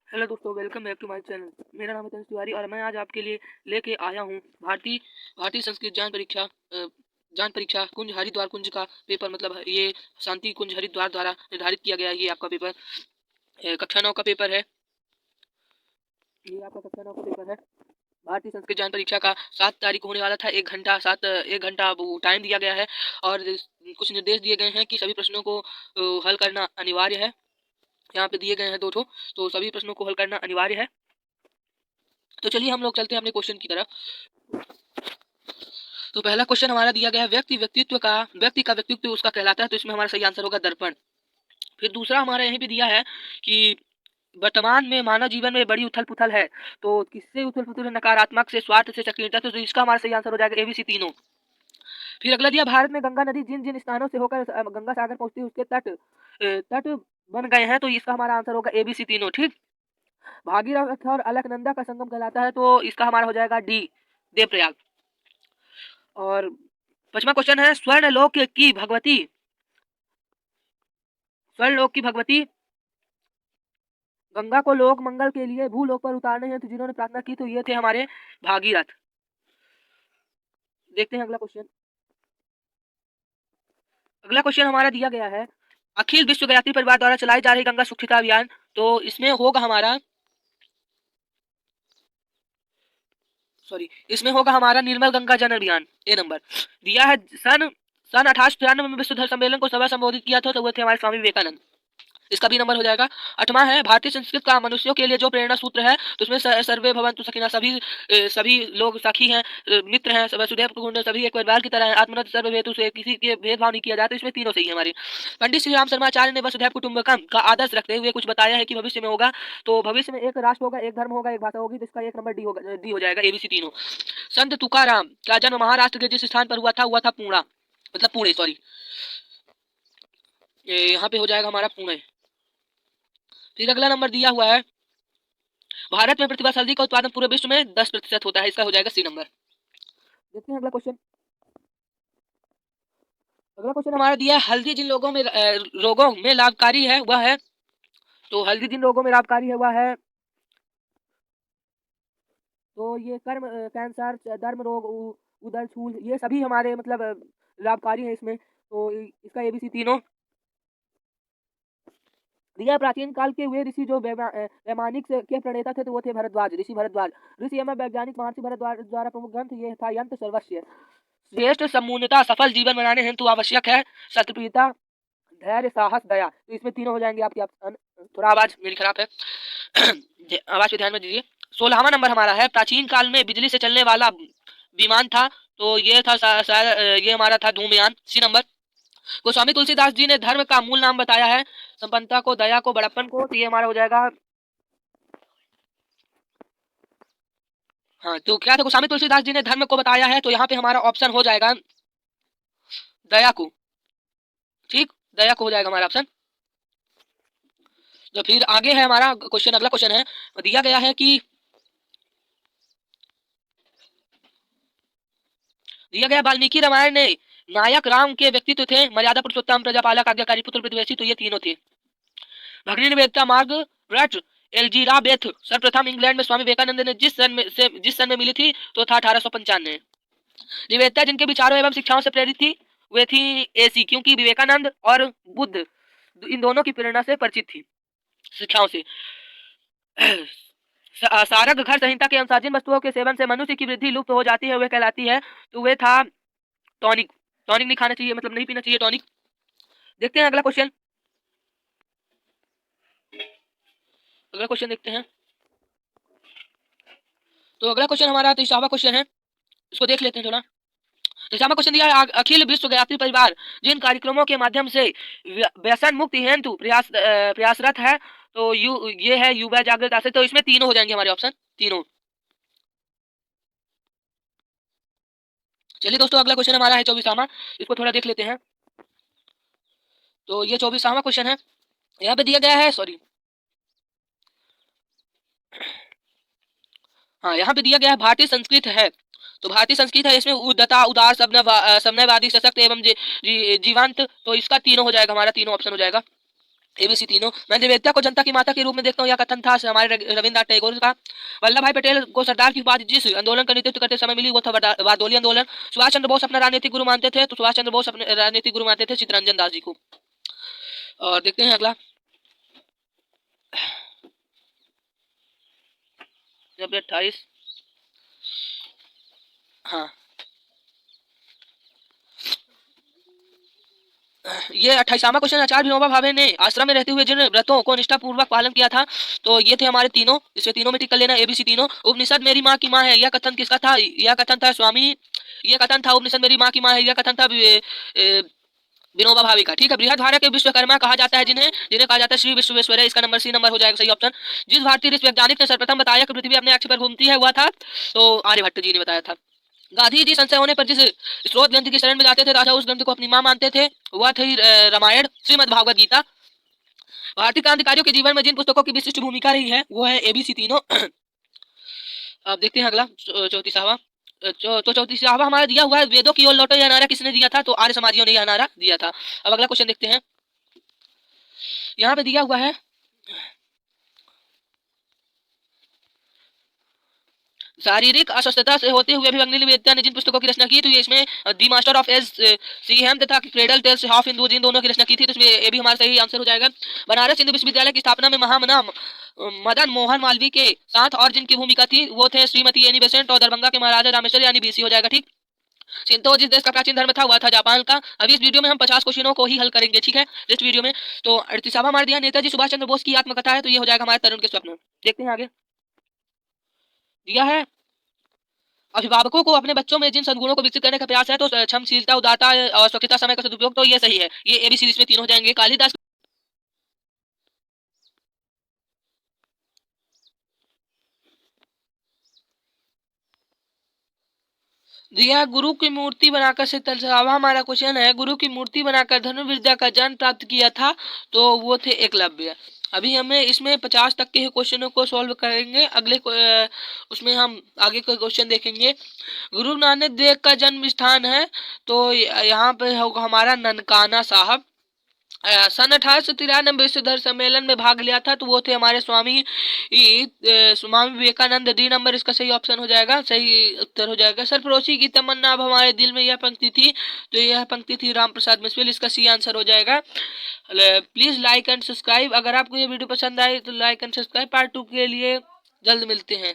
Hello दोस्तों, welcome back to my channel. मेरा नाम है तनिष तिवारी और मैं आज आपके लिए लेके आया हूँ भारतीय भारतीय संस्कृत जान परीक्षा कुंज हरिद्वार कुंज का पेपर। मतलब ये शांति कुंज हरिद्वार द्वारा निर्धारित किया गया है। ये आपका पेपर कक्षा 9 का पेपर है। ये आपका कक्षा 9 का पेपर है। भारतीय संस्कृत जान परीक्षा का 7 तारीख को होने वाला था। 1 घंटा वो टाइम दिया गया है और कुछ निर्देश दिए गए हैं कि सभी प्रश्नों को हल करना अनिवार्य है। यहाँ पे दिए गए हैं 2 तो सभी प्रश्नों को हल करना अनिवार्य है। तो चलिए हम लोग चलते हैं अपने क्वेश्चन की तरफ। तो पहला क्वेश्चन हमारा दिया गया है, व्यक्ति का व्यक्तित्व उसका कहलाता है। तो इसमें हमारा सही आंसर होगा दर्पण। फिर दूसरा हमारा यहीं पे दिया है कि वर्तमान में मानव जीवन में बड़ी उथल पुथल है। तो किससे उथल पुथल है? नकारात्मक से, स्वार्थ से, सक्रियता से। तो इसका हमारा सही आंसर हो जाएगा एबीसी तीनों। फिर अगला दिया, भारत में गंगा नदी जिन जिन स्थानों से होकर गंगा सागर पहुंचती है उसके तट बन गए हैं। तो इसका हमारा आंसर होगा एबीसी तीनों। ठीक। भागीरथ और अलकनंदा का संगम कहलाता है। तो इसका हमारा हो जाएगा डी, देवप्रयाग। और 5वां क्वेश्चन है, स्वर्णलोक की भगवती गंगा को लोक मंगल के लिए भूलोक पर उतारने हैं तो जिन्होंने प्रार्थना की तो ये थे हमारे भागीरथ। देखते हैं अगला क्वेश्चन। अगला क्वेश्चन हमारा दिया गया है, अखिल विश्व गायत्री परिवार द्वारा चलाई जा रही गंगा स्वच्छता अभियान। तो इसमें होगा हमारा निर्मल गंगा जन अभियान। ए नंबर दिया है। सन 1893 में विश्व धर्म सम्मेलन को सभा संबोधित किया था तो वो थे हमारे स्वामी विवेकानंद। इसका भी नंबर हो जाएगा। 8वां है, भारतीय संस्कृत का मनुष्यों के लिए जो प्रेरणा सूत्र है। तो उसमें सर्वे भवन्तु सखिनः, सभी लोग सखी हैं, मित्र हैं, वसुधैव कुटुम्बकम, सभी एक परिवार की तरह हैं, आत्मनः सर्वभूतेषु से किसी के भेदभाव नहीं किया जाता। इसमें तीनों सही है हमारे। पंडित श्री राम शर्माचार्य ने वसुधैव कुटुम्बकम का आदर्श रखते हुए कुछ बताया है कि भविष्य में होगा। तो भविष्य में एक राष्ट्र होगा, एक धर्म होगा, एक भाषा होगी। तो इसका एक नंबर डी हो जाएगा, एबीसी तीनों। संत तुकाराम का जन्म महाराष्ट्र के जिस स्थान पर हुआ था पूर्णा, मतलब पुणे, सॉरी, यहाँ पे हो जाएगा हमारा पुणे। फिर अगला नंबर दिया हुआ है, भारत में प्रतिवर्ष हल्दी का उत्पादन पूरे विश्व में 10% होता है। इसका हो जाएगा सी नंबर। देखते हैं अगला क्वेश्चन। अगला क्वेश्चन हमारा दिया है, हल्दी जिन रोगों में लाभकारी है वह है। तो हल्दी जिन रोगों में लाभकारी है वह है, तो ये कैंसर, दर्म रोग, उदर छूल, ये सभी हमारे मतलब लाभकारी है इसमें। तो इसका एबीसी तीनों दिया। प्राचीन काल के वे ऋषि जो वैमानिक के प्रणेता थे तो वो थे ऋषि भरद्वाज। ऋषि एवं वैज्ञानिक महर्षि भरद्वाज द्वारा प्रमुख ग्रंथ ये था यंत्र सर्वस्व। श्रेष्ठ समूलता सफल जीवन बनाने हेतु आवश्यक है सत्यप्रियता, धैर्य, साहस, दया। तो इसमें तीनों हो जाएंगे आपके ऑप्शन। थोड़ा आवाज मेरी खराब है आवाज पे ध्यान में दीजिए। 16वां नंबर हमारा है, प्राचीन काल में बिजली से चलने वाला विमान था। तो ये था ये हमारा था धूमयान। C number. गोस्वामी तुलसीदास जी ने धर्म का मूल नाम बताया है, संपन्नता को, दया को, बड़प्पन को। तो ये हमारा हो जाएगा, हाँ, तो क्या था, गोस्वामी तुलसीदास जी ने धर्म को बताया है। तो यहाँ पे हमारा ऑप्शन हो जाएगा दया को। ठीक, दया को हो जाएगा हमारा ऑप्शन। तो फिर आगे है हमारा क्वेश्चन। अगला क्वेश्चन है, दिया गया है कि वाल्मीकि रामायण ने नायक राम के व्यक्तित्व थे, मर्यादा पुरुषोत्तम, प्रजापालक, आज्ञाकारी, पुत्र प्रतिवेशी। तो ये तीनों थे। भगिनी निवेदिता मार्गरेट एलिजाबेथ सर्वप्रथम इंग्लैंड में स्वामी विवेकानंद ने जिस सन में मिली थी तो था 1895। निवेदिता जिनके विचारों एवं शिक्षाओं से प्रेरित थी वे थी एसी, क्योंकि विवेकानंद और बुद्ध इन दोनों की प्रेरणा से परिचित थी, शिक्षाओं से। सारक घर संहिता के अनुसार जिन वस्तुओं के सेवन से मनुष्य की वृद्धि लुप्त हो जाती है वे कहलाती है। तो वे था टॉनिक। टॉनिक नहीं खाना चाहिए, मतलब नहीं पीना चाहिए टॉनिक। देखते हैं अगला क्वेश्चन। अगला क्वेश्चन देखते हैं। तो अगला क्वेश्चन हमारा 23वां क्वेश्चन है, इसको देख लेते हैं थोड़ा। 23वां क्वेश्चन दिया है, अखिल विश्व गायत्री परिवार जिन कार्यक्रमों के माध्यम से व्यसन मुक्ति हेतु प्रयासरत है। तो ये है युवा जागृत आश्रय। तो इसमें तीनों हो जाएंगे हमारे ऑप्शन, तीनों। चलिए दोस्तों, अगला क्वेश्चन हमारा है 24वां, इसको थोड़ा देख लेते हैं। तो ये 24वां क्वेश्चन है, यहाँ पे दिया गया है, सॉरी, हाँ, यहाँ पे दिया गया है भारतीय संस्कृत है। तो भारतीय संस्कृत है, इसमें उदारता, उदार, समन्वयवादी, सशक्त एवं जीवांत। तो इसका तीनों हो जाएगा हमारा, तीनों ऑप्शन हो जाएगा ABC तीनों। मैं निवेदिता को जनता की माता के रूप में देखता हूँ, यह कथन था हमारे रविन्द्रनाथ टैगोर का। वल्लभ भाई पटेल को सरदार की उपाधि जिस आंदोलन का नेतृत्व करते समय मिली वो था बारदोली आंदोलन। सुभाष चंद्र बोस अपना राजनीतिक गुरु मानते थे, तो सुभाष चंद्र बोस अपने राजनीतिक गुरु मानते थे चित्तरंजन दास जी को। और देखते हैं अगला। 28। हाँ, ये 28वां क्वेश्चन। आचार्य विनोबा भावे ने आश्रम में रहते हुए जिन व्रतों को निष्ठा पूर्वक पालन किया था, तो ये थे हमारे तीनों। इसमें तीनों में टिक कर लेना, ABC तीनों। उपनिषद मेरी माँ की माँ है, यह कथन किसका था? यह कथन था स्वामी, यह कथन था उपनिषद मेरी माँ की माँ है, यह कथन था विनोबा भावे का। ठीक है। बृहदारण्यक के विश्वकर्मा कहा जाता है जिन्हें जिन्हें कहा जाता है श्री विश्वेश्वरैया। इसका नंबर C नंबर हो जाएगा सही ऑप्शन। जिस भारतीय वैज्ञानिक ने सर्वप्रथम बताया कि पृथ्वी अपने अक्ष पर घूमती है वह था, तो आर्यभट्ट जी ने बताया था। गांधी जी संशय होने पर जिस स्रोत ग्रंथ की शरण में जाते थे राजा उस ग्रंथ को अपनी मां मानते थे, वह थी रामायण, श्रीमद् भागवत गीता। भारतीय क्रांतिकारियों के जीवन में जिन पुस्तकों की विशिष्ट भूमिका रही है वो है ABC तीनों। अब देखते हैं अगला 34वां। तो 34वां हमारा दिया हुआ है वेदों की ओर लौटो, यह नारा किसने दिया था? तो आर्य समाजियों ने यह नारा दिया था। अब अगला क्वेश्चन देखते हैं। यहाँ पे दिया हुआ है शारीरिक अस्वस्थता से होते हुए भी अग्नि निवेदिता ने जिन पुस्तकों की रचना की, तो ये इसमें the master of S C हेम तथा क्रेडल टेल्स हाफ हिंदू जिन दोनों की रचना की थी, तो इसमें ये भी हमारा सही आंसर हो जाएगा। बनारस हिंदू विश्वविद्यालय की स्थापना में महामना मदन मोहन मालवीय के साथ और जिनकी भूमिका थी वो थे श्रीमती एनी बेसेंट और दरभंगा के महाराजा रामेश्वर यानी BC हो जाएगा। ठीक। शिंतो जिस देश का प्राचीन धर्म था वह था जापान का। अभी इस वीडियो में हम 50 क्वेश्चनों को ही हल करेंगे। ठीक है, इस वीडियो में। तो 38वां हमारा दिया नेताजी सुभाष चंद्र बोस की आत्मकथा है, तो ये हो जाएगा हमारे तरुण के स्वप्न। देखते हैं आगे। दिया है अभिभावकों को अपने बच्चों में जिन सद्गुणों को विकसित करने का प्रयास है, तो क्षमशीलता, उदारता और स्वच्छता, समय का सदुपयोग, तो ये सही है। ये ABC इसमें तीनों हो जाएंगे। कालिदास दिया गुरु की मूर्ति बनाकर से तलसावा हमारा क्वेश्चन है, गुरु की मूर्ति बनाकर धनुर्विद्या का ज्ञान प्राप्त किया था, तो वो थे एकलव्य। अभी हमें इसमें 50 तक के क्वेश्चनों को सॉल्व करेंगे। अगले उसमें हम आगे का क्वेश्चन देखेंगे। गुरु नानक देव का जन्म स्थान है, तो यहाँ पे होगा हमारा ननकाना साहब। सन 1893 विश्व धर्म सम्मेलन में भाग लिया था, तो वो थे हमारे स्वामी विवेकानंद। D नंबर इसका सही ऑप्शन हो जाएगा, सही उत्तर हो जाएगा। सरफरोशी की तमन्ना अब हमारे दिल में, यह पंक्ति थी, तो यह पंक्ति थी राम प्रसाद बिस्मिल। इसका C आंसर हो जाएगा। Please like and subscribe. अगर आपको ये वीडियो पसंद आए तो लाइक एंड सब्सक्राइब। पार्ट 2 के लिए जल्द मिलते हैं।